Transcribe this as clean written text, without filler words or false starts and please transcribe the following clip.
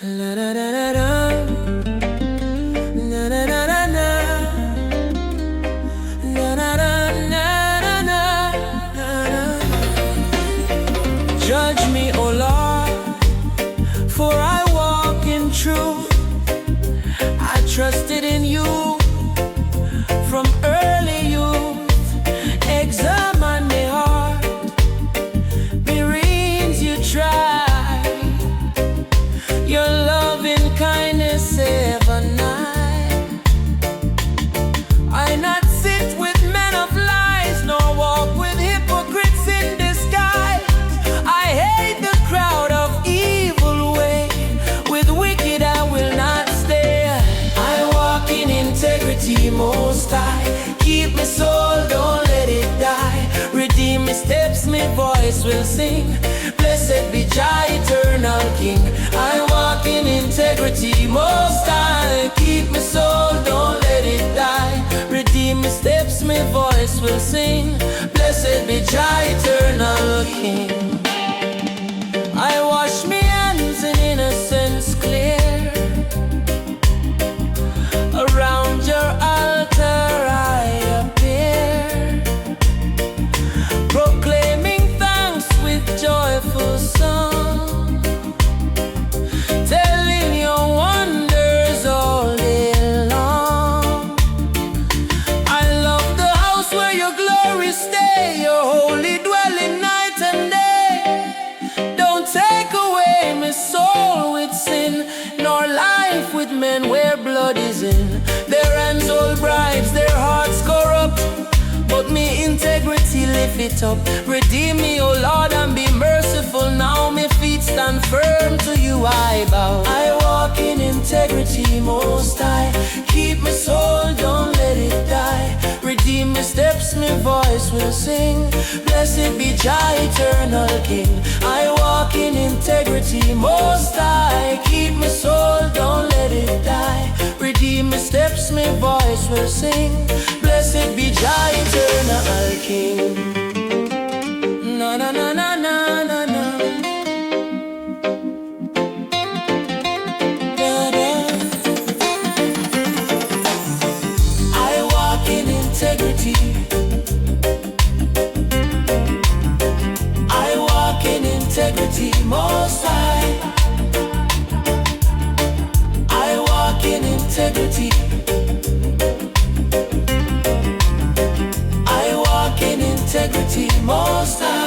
La da da da da, la da da da da, la da da da da da. Judge me, O Lord, for I walk in truth. I trusted in you from early youth. Examine my heart, my reins you try. Your loving kindness ever nigh. I not sit with men of lies, nor walk with hypocrites in disguise. I hate the crowd of evil way. With wicked I will not stay. I walk in integrity most high. Keep my soul, don't let it die. Redeem my steps, my voice will sing. Blessed be Jah, eternal King. I walk in integrity most high. Keep my soul, don't let it die. Redeem my steps, my voice will sing. Blessed be Jah, eternal King. I wash my hands in innocence clear. Around your altar I appear, proclaiming thanks with joyful song, telling your wonders all day long. I love the house where your glory stay, your holy dwelling night and day. Don't take away my soul with sin, nor life with men where blood is in. Their hands hold bribes, their hearts corrupt, but me integrity lift it up. Redeem me, O Lord, and be merciful now. My feet stand firm, to you I bow. I walk in integrity most high. Keep my soul, don't let it die. Redeem my steps, my voice will sing. Blessed be Jah, eternal King. I walk in integrity most high. Keep my soul, don't let it die. Redeem my steps, my voice will sing. Blessed be Jah, eternal King. Na na na na na na na. Da, da. I walk in integrity. I walk in integrity most high. I walk in integrity. I walk in integrity most high.